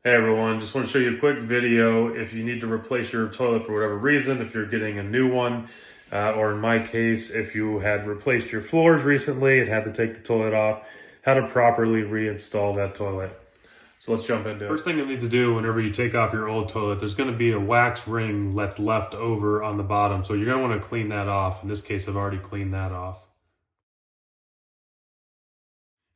Hey everyone, just want to show you a quick video if you need to replace your toilet for whatever reason, if you're getting a new one, or in my case, if you had replaced your floors recently and had to take the toilet off, how to properly reinstall that toilet. So let's jump into it. First thing you need to do whenever you take off your old toilet, there's going to be a wax ring that's left over on the bottom. So you're going to want to clean that off. In this case, I've already cleaned that off.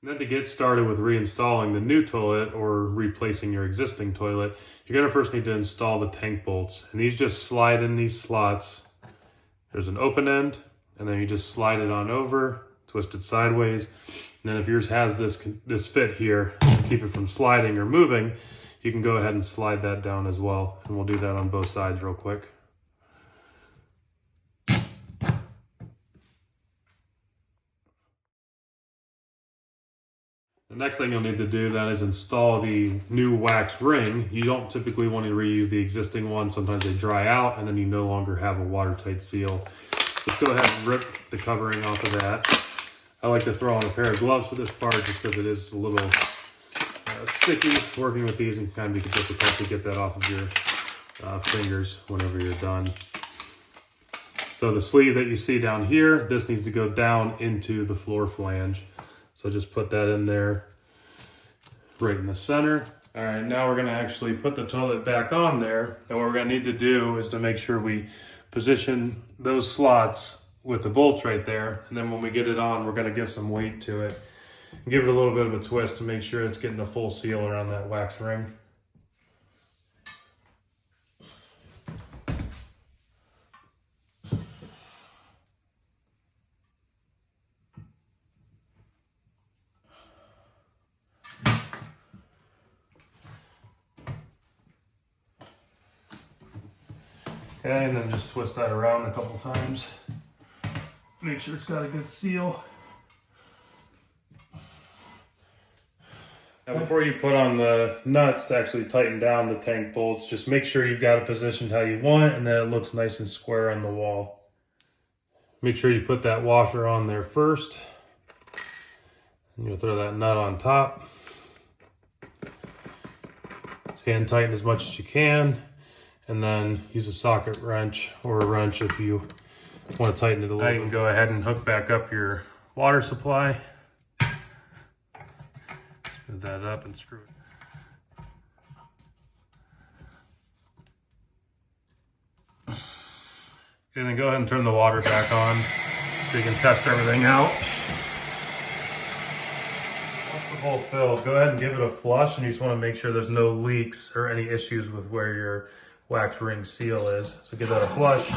And then to get started with reinstalling the new toilet or replacing your existing toilet, you're going to first need to install the tank bolts. And these just slide in these slots. There's an open end, and then you just slide it on over, twist it sideways. And then if yours has this fit here, to keep it from sliding or moving, you can go ahead and slide that down as well. And we'll do that on both sides real quick. The next thing you'll need to do then is install the new wax ring. You don't typically want to reuse the existing one. Sometimes they dry out and then you no longer have a watertight seal. Just go ahead and rip the covering off of that. I like to throw on a pair of gloves for this part just because it is a little sticky. Working with these and kind of be difficult to get that off of your fingers whenever you're done. So the sleeve that you see down here, this needs to go down into the floor flange. So just put that in there right in the center. All right, now we're gonna actually put the toilet back on there. And what we're gonna need to do is to make sure we position those slots with the bolts right there. And then when we get it on, we're gonna give some weight to it. And give it a little bit of a twist to make sure it's getting a full seal around that wax ring. Okay, and then just twist that around a couple times. Make sure it's got a good seal. Now before you put on the nuts to actually tighten down the tank bolts, just make sure you've got it positioned how you want it and that it looks nice and square on the wall. Make sure you put that washer on there first. And you'll throw that nut on top. Hand tighten as much as you can. And then use a socket wrench or a wrench if you want to tighten it a little. Now you can go ahead and hook back up your water supply. Smooth that up and screw it. Okay, then go ahead and turn the water back on so you can test everything out. Once the bowl fills, go ahead and give it a flush, and you just want to make sure there's no leaks or any issues with where your wax ring seal is. So give that a flush.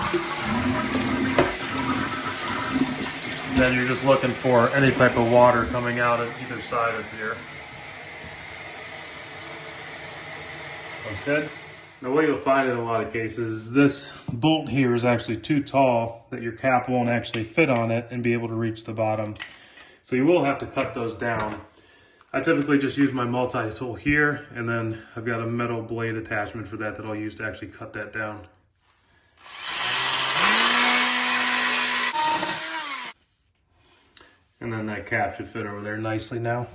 Then you're just looking for any type of water coming out of either side of here. Sounds good. Now what you'll find in a lot of cases is this bolt here is actually too tall that your cap won't actually fit on it and be able to reach the bottom. So you will have to cut those down. I typically just use my multi-tool here, and then I've got a metal blade attachment for that I'll use to actually cut that down. And then that cap should fit over there nicely now.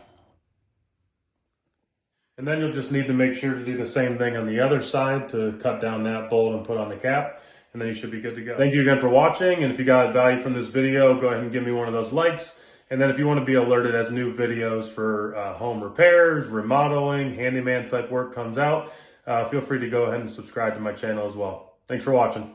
And then you'll just need to make sure to do the same thing on the other side to cut down that bolt and put on the cap, and then you should be good to go. Thank you again for watching, and if you got value from this video, go ahead and give me one of those likes. And then if you want to be alerted as new videos for home repairs, remodeling, handyman type work comes out, feel free to go ahead and subscribe to my channel as well. Thanks for watching.